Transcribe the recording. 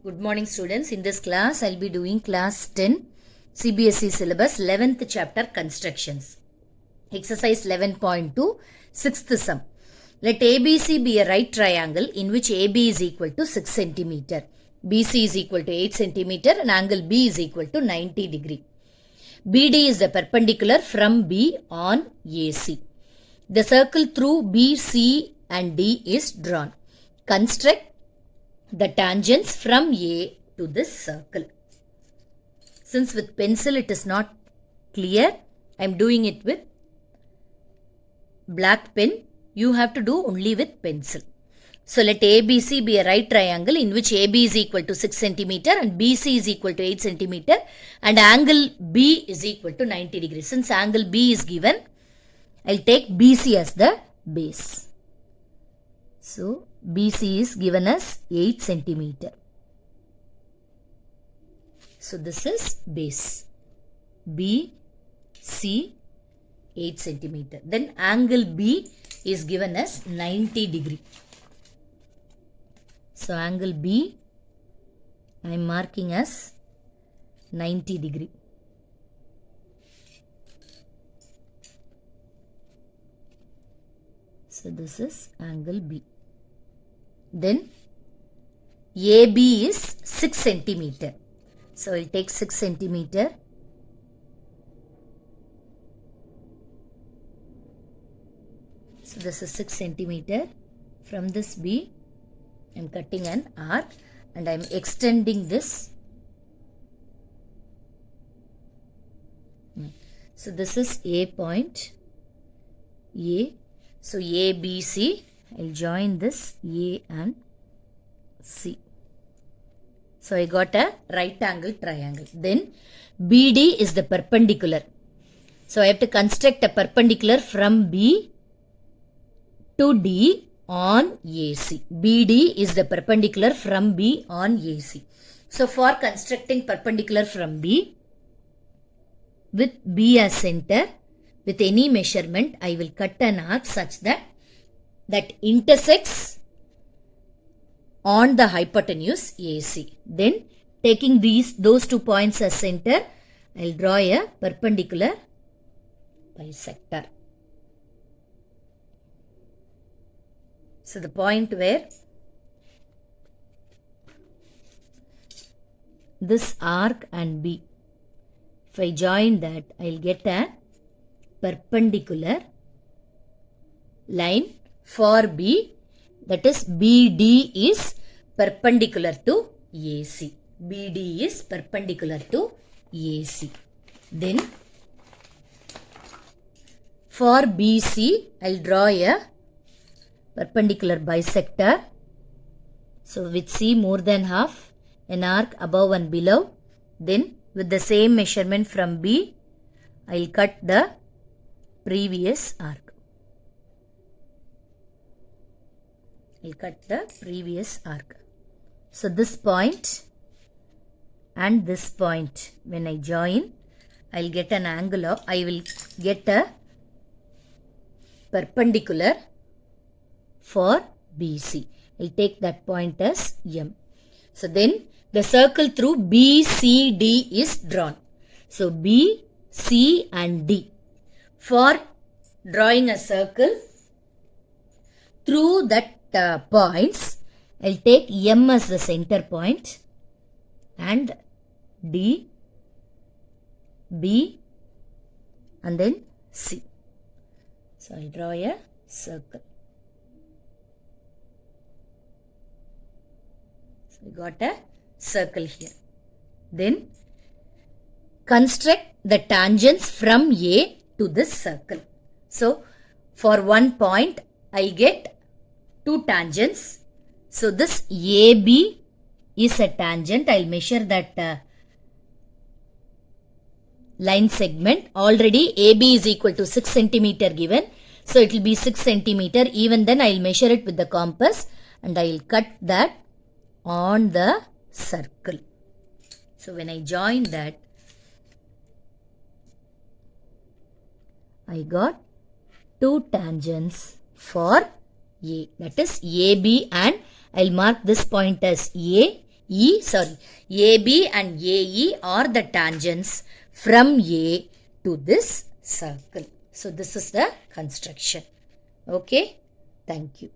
Good morning students. In this class, I'll be doing class 10 CBSE syllabus 11th chapter constructions. Exercise 11.2 6th sum. Let ABC be a right triangle in which AB is equal to 6 centimeter. BC is equal to 8 centimeter and angle B is equal to 90 degree. BD is the perpendicular from B on AC. The circle through B, C and D is drawn. Construct the tangents from A to this circle. Since with pencil it is not clear, I am doing it with black pen. You have to do only with pencil. So let ABC be a right triangle in which AB is equal to 6 centimeter and BC is equal to 8 centimeter and angle B is equal to 90 degrees. Since angle B is given, I'll take BC as the base. So BC is given as 8 centimeter. So this is base. BC 8 centimeter. Then angle B is given as 90 degree. So angle B I am marking as 90 degree. So this is angle B. Then AB is 6 centimeter. So I'll take 6 centimeter. So this is 6 centimeter. From this B, I am cutting an arc and I am extending this. So this is A point. A. So ABC. I'll join this A and C. So I got a right angle triangle. Then BD is the perpendicular. So I have to construct a perpendicular from B to D on AC. BD is the perpendicular from B on AC. So for constructing perpendicular from B, with B as center, with any measurement, I will cut an arc such that intersects on the hypotenuse AC. Then taking those 2 points as center, I will draw a perpendicular bisector. So the point where this arc and B, if I join that, I will get a perpendicular line for B, that is BD is perpendicular to AC. BD is perpendicular to AC. Then for BC, I will draw a perpendicular bisector. So with C more than half, an arc above and below. Then with the same measurement from B, I will cut the previous arc. I'll cut the previous arc. So this point and this point, when I join, I'll get an angle of, I will get a perpendicular for BC. I'll take that point as M. So then the circle through BCD is drawn. So B, C and D. For drawing a circle through that points, I'll take M as the center point and D, B and then C. So I'll draw a circle. So we got a circle here. Then construct the tangents from A to this circle. So for one point, I get 2 tangents. So this AB is a tangent. I'll measure that line segment. Already AB is equal to 6 centimeter given. So it will be 6 centimeter. Even then I'll measure it with the compass and I'll cut that on the circle. So when I join that, I got 2 tangents for A. That is AB and I'll mark this point as A. AB and AE are the tangents from A to this circle. So this is the construction. Okay, thank you.